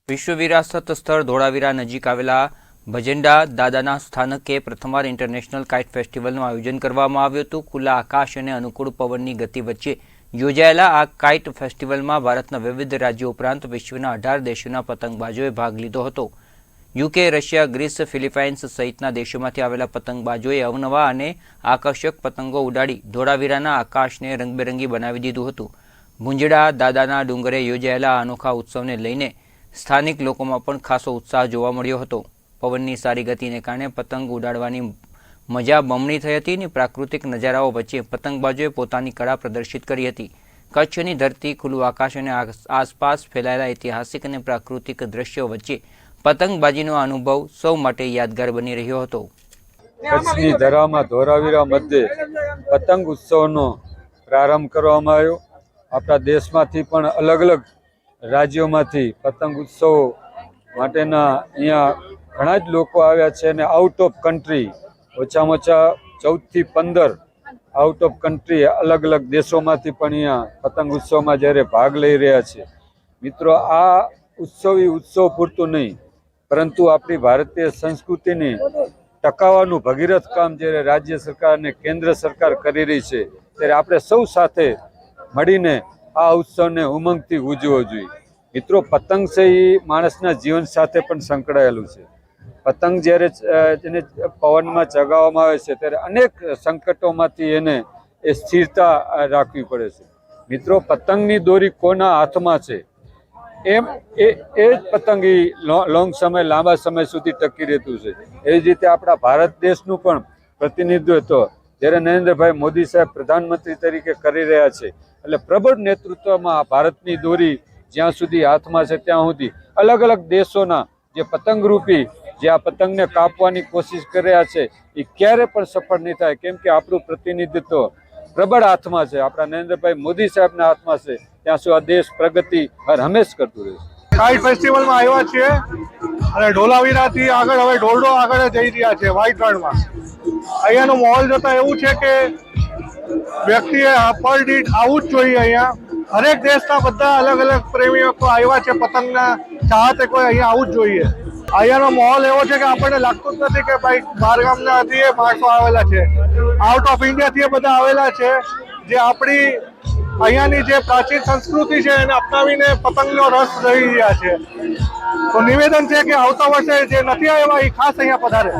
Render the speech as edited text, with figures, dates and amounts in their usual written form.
વિશ્વ વિરાસત સ્થળ ધોળાવીરા નજીક આવેલા ભજંડા દાદાના સ્થાનકે પ્રથમવાર ઇન્ટરનેશનલ કાઇટ ફેસ્ટિવલનું આયોજન કરવામાં આવ્યું હતું। ખુલ્લા આકાશ અને અનુકૂળ પવનની ગતિ વચ્ચે યોજાયેલા આ કાઇટ ફેસ્ટિવલમાં ભારતના વિવિધ રાજ્યો ઉપરાંત વિશ્વના 18 દેશોના પતંગબાજોએ ભાગ લીધો હતો। યુકે, રશિયા, ગ્રીસ, ફિલિપાઇન્સ સહિતના દેશોમાંથી આવેલા પતંગબાજોએ અવનવા અને આકર્ષક પતંગો ઉડાડી ધોળાવીરાના આકાશને રંગબેરંગી બનાવી દીધું હતું। ભુંજડા દાદાના ડુંગરે યોજાયેલા અનોખા ઉત્સવને લઈને સ્થાનિક લોકોમાં પણ ખાસો ઉત્સાહ જોવા મળ્યો હતો। પવનની સારી ગતિને કારણે પતંગ ઉડાડવાની મજા બમણી થઈ હતી અને પ્રાકૃતિક નજારાઓ વચ્ચે પતંગબાજોએ પોતાની કળા પ્રદર્શિત કરી હતી। કચ્છની ધરતી, ખુલ્લું આકાશ અને આસપાસ ફેલાયેલા ઐતિહાસિક અને પ્રાકૃતિક દ્રશ્યો વચ્ચે પતંગબાજીનો અનુભવ સૌ માટે યાદગાર બની રહ્યો હતો। કચ્છની ધરામાં ધોળાવીરા મધ્યે પતંગ ઉત્સવનો પ્રારંભ કરવામાં આવ્યો। આપણા દેશમાંથી પણ અલગ અલગ રાજ્યોમાંથી પતંગ ઉત્સવ માટેના અહીંયા ઘણા જ લોકો આવ્યા છે અને આઉટ ઓફ કન્ટ્રી ઓછામાં ઓછા 14 થી 15 આઉટ ઓફ કન્ટ્રી અલગ અલગ દેશોમાંથી પણ અહીંયા પતંગ ઉત્સવમાં જ્યારે ભાગ લઈ રહ્યા છે। મિત્રો, આ ઉત્સવ પૂરતું નહીં, પરંતુ આપણી ભારતીય સંસ્કૃતિને ટકાવવાનું ભગીરથ કામ જ્યારે રાજ્ય સરકાર અને કેન્દ્ર સરકાર કરી રહી છે, ત્યારે આપણે સૌ સાથે મળીને આ ઉત્સવને ઉમંગથી ઉજવવો જોઈએ। મિત્રો, પતંગ છે એ માણસના જીવન સાથે પણ સંકળાયેલું છે। પતંગ જ્યારે એને પવનમાં ચગાવવામાં આવે છે ત્યારે અનેક સંકટોમાંથી એને એ સ્થિરતા રાખવી પડે છે। મિત્રો, પતંગની દોરી કોના હાથમાં છે એમ એ જ પતંગ લાંબા સમય સુધી ટકી રહેતું છે। એવી જ રીતે આપણા ભારત દેશનું પણ પ્રતિનિધિત્વ જ્યારે નરેન્દ્રભાઈ મોદી સાહેબ પ્રધાનમંત્રી તરીકે કરી રહ્યા છે, એટલે પ્રબળ નેતૃત્વમાં ભારતની દોરી જ્યાં સુધી હાથમાં છે ત્યાં સુધી અલગ અલગ દેશોના જે પતંગરૂપી જે આ પતંગને કાપવાની કોશિશ કરી રહ્યા છે એ ક્યારે પણ સફળ નહીં થાય, કેમ કે આપણું પ્રતિનિધિત્વ પ્રબળ હાથમાં છે, આપણા નરેન્દ્રભાઈ મોદી સાહેબના હાથમાં છે। ત્યાં સુધી આ દેશ પ્રગતિ હર હંમેશ કરતું રહેશે। કાઇટ ફેસ્ટિવલમાં આવ્યા છીએ અને ધોળાવીરાથી આગળ હવે ઢોરડો આગળ જઈ રહ્યા છે વ્હાઇટ રણમાં। અહીંયાનો માહોલ જોતા એવું છે કે વ્યક્તિએ પર દીઠ આવવું જ જોઈએ। અહીંયા હરેક દેશના બધા અલગ અલગ પ્રેમીઓ આવ્યા છે, પતંગના ચાહતે કોઈ અહીંયા આવવું જ જોઈએ। અહીંયાનો માહોલ એવો છે કે આપણને લાગતું જ નથી કે ભાઈ બહાર ગામનાથી એ માણસો આવેલા છે, આઉટ ઓફ ઇન્ડિયાથી એ બધા આવેલા છે, જે આપણી અહીંયાની જે પ્રાચીન સંસ્કૃતિ છે એને અપનાવીને પતંગનો રસ રહી રહ્યા છે। તો નિવેદન છે કે આવતા વર્ષે જે નથી આવ્યા એ ખાસ અહીંયા પધારે।